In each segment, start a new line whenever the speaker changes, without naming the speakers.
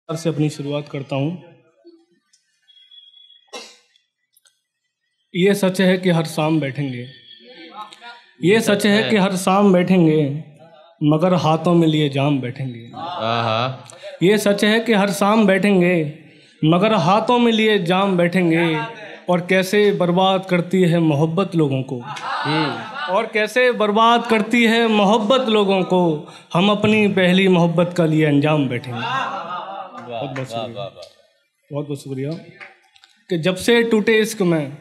से अपनी शुरुआत करता हूँ। ये सच है कि हर शाम बैठेंगे, ये सच है कि हर शाम बैठेंगे, मगर हाथों में लिए जाम बैठेंगे। ये सच है कि हर शाम बैठेंगे, मगर हाथों में लिए जाम बैठेंगे। और कैसे बर्बाद करती है मोहब्बत लोगों को, और कैसे बर्बाद करती है मोहब्बत लोगों को। हम अपनी पहली मोहब्बत का लिए अंजाम बैठेंगे। बहुत बहुत शुक्रिया, बहुत बहुत शुक्रिया। कि जब से टूटे इश्क में,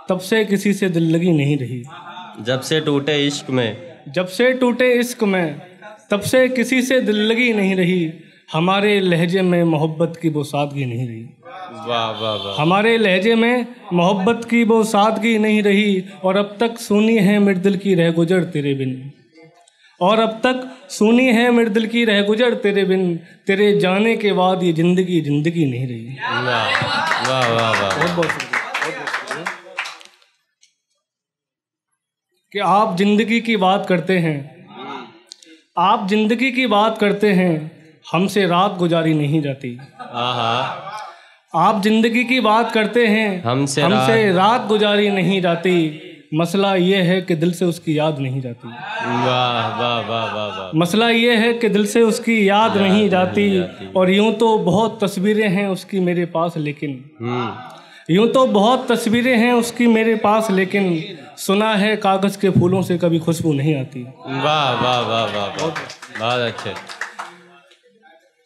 तब से किसी से दिल लगी नहीं रही।
जब से टूटे इश्क में,
जब से टूटे इश्क में, तब से किसी से दिल लगी नहीं रही। हमारे लहजे में मोहब्बत की वो सादगी नहीं रही।
वाह वाह वाह।
हमारे लहजे में मोहब्बत की वो सादगी नहीं रही। और अब तक सुनी है मेरे दिल की रह गुजर तेरे बिन, और अब तक सुनी है मेरे दिल की रह गुजर तेरे बिन। तेरे जाने के बाद ये जिंदगी जिंदगी नहीं रही।
वाह वाह वाह वाह।
बहुत बहुत शुक्रिया। कि आप जिंदगी की बात करते हैं, आप जिंदगी की बात करते हैं, हमसे रात गुजारी नहीं जाती। आप जिंदगी की बात करते हैं, हमसे रात गुजारी नहीं जाती। मसला ये है कि दिल से उसकी याद नहीं जाती।
वाह वाह वाह वाह वाह।
मसला ये है कि दिल से उसकी याद नहीं जाती। और यूं तो बहुत तस्वीरें हैं उसकी मेरे पास, लेकिन यूं तो बहुत तस्वीरें हैं उसकी मेरे पास, लेकिन सुना है कागज़ के फूलों से कभी खुशबू नहीं आती।
वाह वाह वाह वाह, बहुत अच्छे।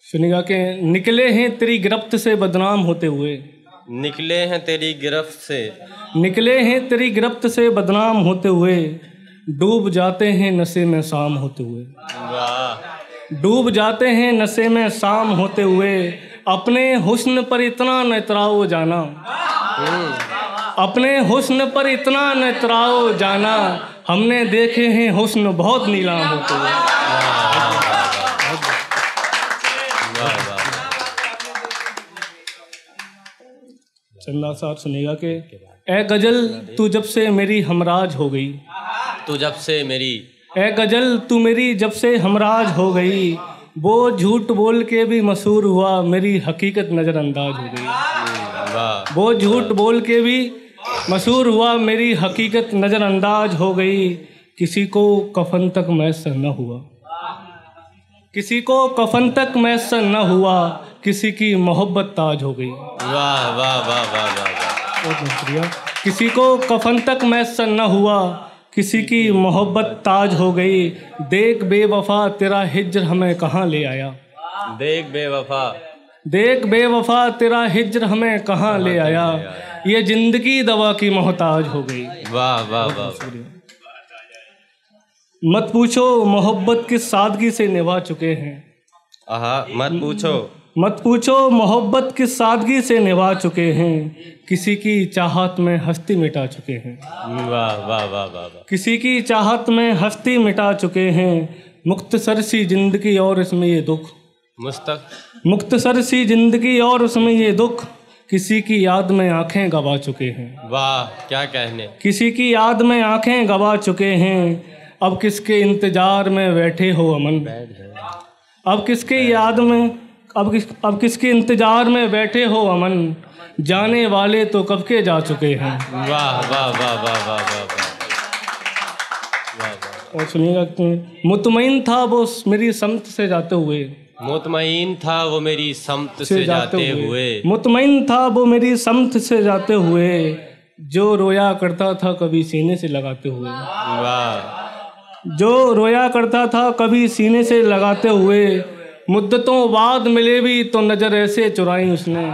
सुनिएगा कि निकले हैं तेरी गिरफ्त से बदनाम होते हुए,
निकले हैं तेरी गिरफ्त से,
निकले हैं तेरी गिरफ्त से बदनाम होते हुए। डूब जाते हैं नशे में शाम होते हुए।
वाह।
डूब जाते हैं नशे में शाम होते हुए। अपने हुस्न पर इतना न इतराओ जाना, अपने हुस्न पर इतना न इतराओ जाना। हमने देखे हैं हुस्न बहुत नीलाम होते हुए। चंदा साहब सुनिएगा कि ए गजल तू जब से मेरी हमराज हो गई,
तू जब से मेरी,
ए गजल तू मेरी जब से हमराज हो गई। वो झूठ बोल के भी मशहूर हुआ, मेरी हकीकत नज़रअंदाज हो गई। वो झूठ बोल के भी मशहूर हुआ, मेरी हकीकत नज़रअंदाज हो गई। किसी को कफन तक मैसर न हुआ, किसी को कफन तक मैसर न हुआ, किसी की मोहब्बत ताज हो गई।
वाह वाह वाह वाह वाह।
बहुत शुक्रिया। किसी को कफन तक मैसर न हुआ, किसी की मोहब्बत ताज हो गई। देख बेवफा तेरा हिज्र हमें कहाँ ले आया,
देख बेवफा,
देख बेवफा तेरा हिज्र हमें कहाँ ले आया। ये जिंदगी दवा की मोहताज हो गई।
वाह वाह वाह।
मत पूछो मोहब्बत किस सादगी से निभा चुके हैं।
मत पूछो,
मत पूछो मोहब्बत किस सादगी से निभा चुके हैं। किसी की चाहत में हस्ती मिटा चुके हैं।
वाह वाह वाह वाह।
किसी की चाहत में हस्ती मिटा चुके हैं। मुख्तसर सी जिंदगी और इसमें ये दुख, मुख्तसर सी जिंदगी और उसमें ये दुख। किसी की याद में आंखें गवा चुके हैं।
वाह क्या कहने।
किसी की याद में आंखें गवा चुके हैं। अब किसके इंतजार में बैठे हो अमन, अब किसके याद में, अब किसके इंतजार में बैठे हो अमन। जाने वाले तो कब के जा चुके हैं।
वाह वाह वाह वाह वाह वाह।
और सुनिएगा कि मुतमईन था वो मेरी समत से जाते हुए,
मुतमईन था वो मेरी समत से जाते हुए,
मुतमईन था वो मेरी समत से जाते हुए। जो रोया करता था कभी सीने से लगाते हुए।
वाह।
जो रोया करता था कभी सीने से लगाते हुए। मुद्दतों बाद मिले भी तो नज़र ऐसे चुराई उसने,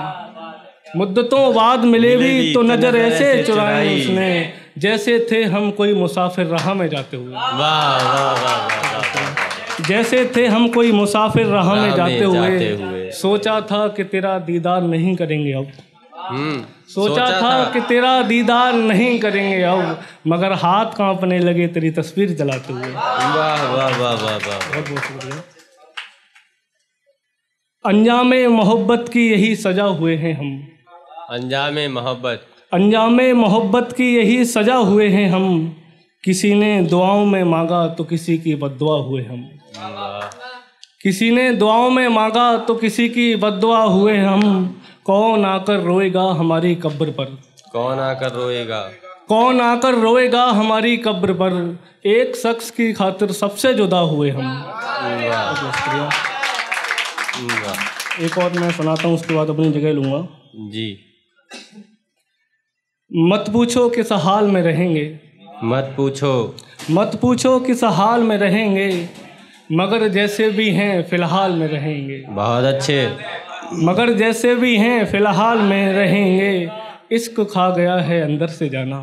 मुद्दतों बाद मिले भी तो नज़र ऐसे चुराई उसने। जैसे थे हम कोई मुसाफिर राह में जाते हुए।
वाह वाह वाह वाह।
जैसे थे हम कोई मुसाफिर राह में जाते हुए। सोचा था कि तेरा दीदार नहीं करेंगे अब, सोचा था कि तेरा दीदार नहीं करेंगे अब, मगर हाथ कांपने लगे तेरी तस्वीर जलाते हुए।
वाह वाह वाह वाह।
बहुत बहुत शुक्रिया। अंजामे मोहब्बत की यही सजा हुए हैं हम,
अंजामे मोहब्बत,
अंजामे मोहब्बत की यही सजा हुए हैं हम। किसी ने दुआओं में मांगा तो किसी की बद्दुआ हुए हम। किसी ने दुआओं में मांगा तो किसी की बद्दुआ हुए हम। कौन आकर रोएगा हमारी कब्र पर,
कौन आकर रोएगा,
कौन आकर रोएगा हमारी कब्र पर। एक शख्स की खातिर सबसे जुदा हुए हम। एक और मैं सुनाता हूँ, उसके बाद अपनी जगह लूँगा
जी।
मत पूछो किस हाल में रहेंगे,
मत पूछो,
मत पूछो किस हाल में रहेंगे, मगर जैसे भी हैं फ़िलहाल में रहेंगे।
बहुत अच्छे।
मगर जैसे भी हैं फ़िलहाल में रहेंगे। इश्क खा गया है अंदर से जाना,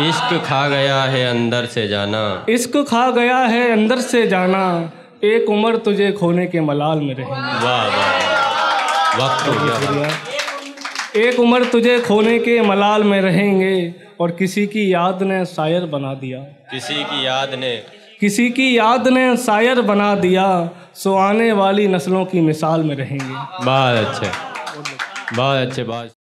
इश्क खा गया है अंदर से जाना,
इश्क खा गया है अंदर से जाना। एक उम्र तुझे खोने के मलाल में रहेंगे।
वाह वाह, वक्त हो गया।
एक उम्र तुझे खोने के मलाल में रहेंगे। और किसी की याद ने शायर बना दिया,
किसी की याद ने,
किसी की याद ने शायर बना दिया। सो आने वाली नस्लों की मिसाल में रहेंगे।
बहुत अच्छे, बहुत अच्छे, बहुत।